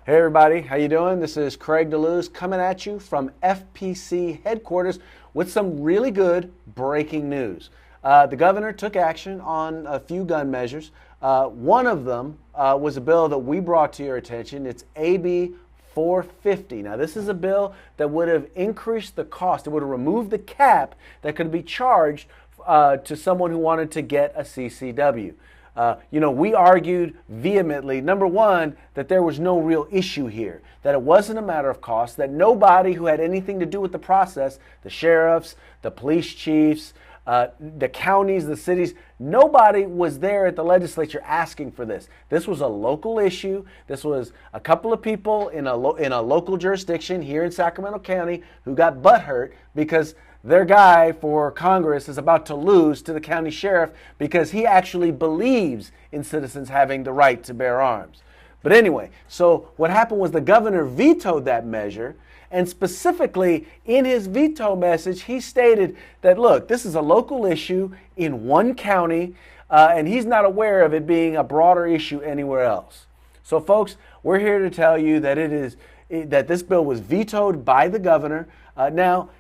Hey everybody, how you doing? This is Craig DeLuz coming at you from FPC headquarters with some really good breaking news. The governor took action on a few gun measures. One of them was a bill that we brought to your attention. It's AB 450. Now this is a bill that would have increased the cost. It would have removed the cap that could be charged to someone who wanted to get a CCW. We argued vehemently, number one, that there was no real issue here, that it wasn't a matter of cost, that nobody who had anything to do with the process, the sheriffs, the police chiefs, the counties, the cities, nobody was there at the legislature asking for this. This was a local issue. This was a couple of people in a local jurisdiction here in Sacramento County who got butthurt because their guy for Congress is about to lose to the county sheriff because he actually believes in citizens having the right to bear arms. But anyway, so what happened was the governor vetoed that measure, and specifically in his veto message, he stated that, look, this is a local issue in one county, and he's not aware of it being a broader issue anywhere else. So folks, we're here to tell you that that this bill was vetoed by the governor. Now,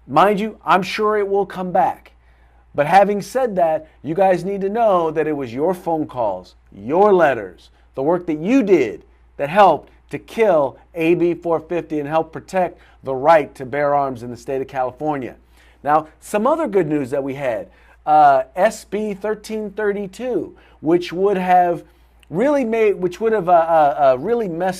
mind you, I'm sure it will come back. But having said that, you guys need to know that it was your phone calls, your letters, the work that you did that helped to kill AB 450 and help protect the right to bear arms in the state of California. Now, some other good news that we had, SB 1332, which would have really messed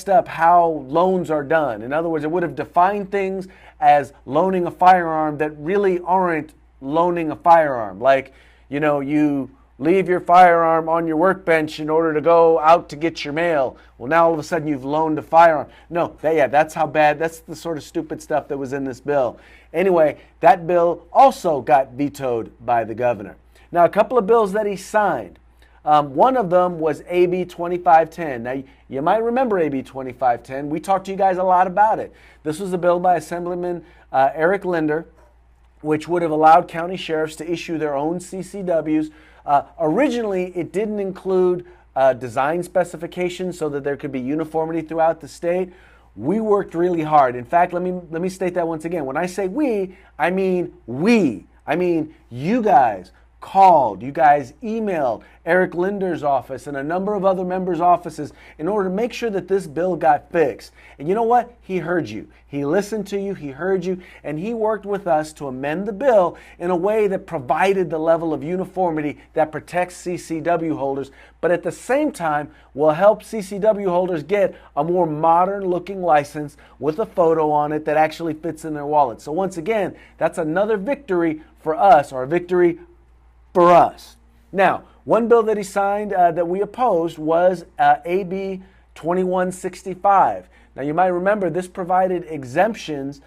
up how loans are done. In other words, it would have defined things as loaning a firearm that really aren't loaning a firearm. Like, you leave your firearm on your workbench in order to go out to get your mail. Well, now all of a sudden you've loaned a firearm. No, that's how bad, that's the sort of stupid stuff that was in this bill. Anyway, that bill also got vetoed by the governor. Now, a couple of bills that he signed. One of them was AB 2510. Now, you might remember AB 2510. We talked to you guys a lot about it. This was a bill by Assemblyman Eric Linder, which would have allowed county sheriffs to issue their own CCWs. Originally, it didn't include design specifications so that there could be uniformity throughout the state. We worked really hard. In fact, let me state that once again. When I say we, I mean we. I mean you guys called, you guys emailed Eric Linder's office and a number of other members' offices in order to make sure that this bill got fixed. And you know what? He heard you. He listened to you, he heard you, and he worked with us to amend the bill in a way that provided the level of uniformity that protects CCW holders, but at the same time will help CCW holders get a more modern looking license with a photo on it that actually fits in their wallet. So once again, that's another victory for us, or a victory for us. Now, one bill that he signed that we opposed was AB 2165. Now, you might remember this provided exemptions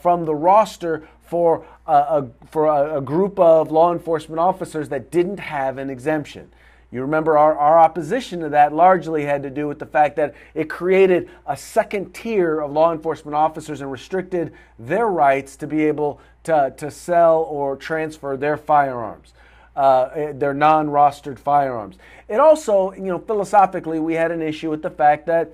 from the roster for a group of law enforcement officers that didn't have an exemption. You remember our opposition to that largely had to do with the fact that it created a second tier of law enforcement officers and restricted their rights to be able to sell or transfer their firearms. Their non-rostered firearms. It also, philosophically, we had an issue with the fact that,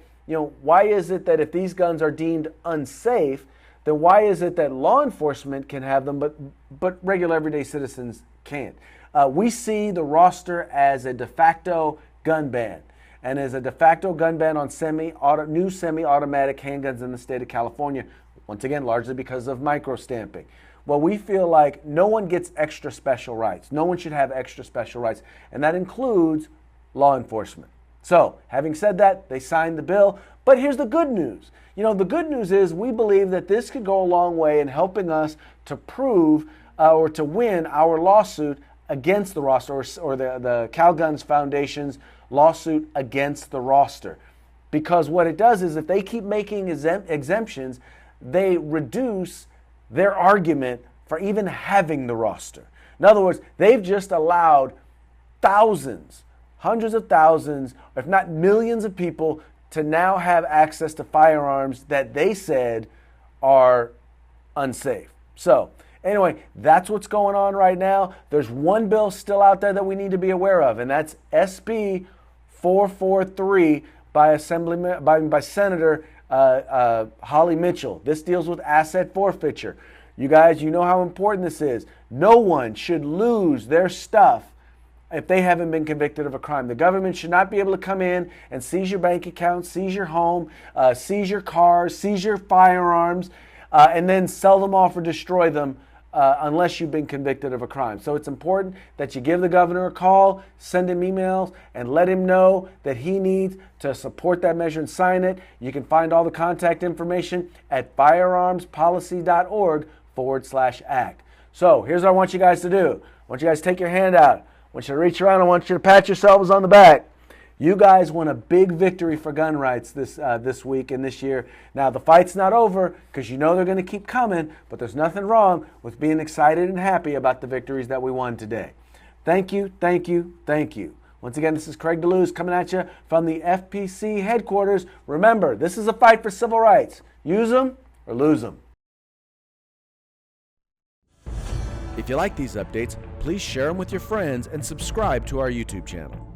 why is it that if these guns are deemed unsafe, then why is it that law enforcement can have them, but regular everyday citizens can't? We see the roster as a de facto gun ban, and as a de facto gun ban on new semi-automatic handguns in the state of California, once again, largely because of micro-stamping. Well, we feel like no one gets extra special rights. No one should have extra special rights, and that includes law enforcement. So, having said that, they signed the bill, but here's the good news. The good news is we believe that this could go a long way in helping us to prove or to win our lawsuit against the roster, or the Cal Guns Foundation's lawsuit against the roster. Because what it does is if they keep making exemptions, they reduce their argument for even having the roster. In other words, they've just allowed thousands, hundreds of thousands, if not millions of people to now have access to firearms that they said are unsafe. So anyway, that's what's going on right now. There's one bill still out there that we need to be aware of, and that's SB 443, by Senator Holly Mitchell. This deals with asset forfeiture. You guys, you know how important this is. No one should lose their stuff if they haven't been convicted of a crime. The government should not be able to come in and seize your bank account, seize your home, seize your cars, seize your firearms, and then sell them off or destroy them unless you've been convicted of a crime. So it's important that you give the governor a call, send him emails, and let him know that he needs to support that measure and sign it. You can find all the contact information at firearmspolicy.org/act. So here's what I want you guys to do. I want you guys to take your hand out. I want you to reach around. I want you to pat yourselves on the back. You guys won a big victory for gun rights this week and this year. Now, the fight's not over because you know they're going to keep coming, but there's nothing wrong with being excited and happy about the victories that we won today. Thank you, thank you, thank you. Once again, this is Craig DeLuz coming at you from the FPC headquarters. Remember, this is a fight for civil rights. Use them or lose them. If you like these updates, please share them with your friends and subscribe to our YouTube channel.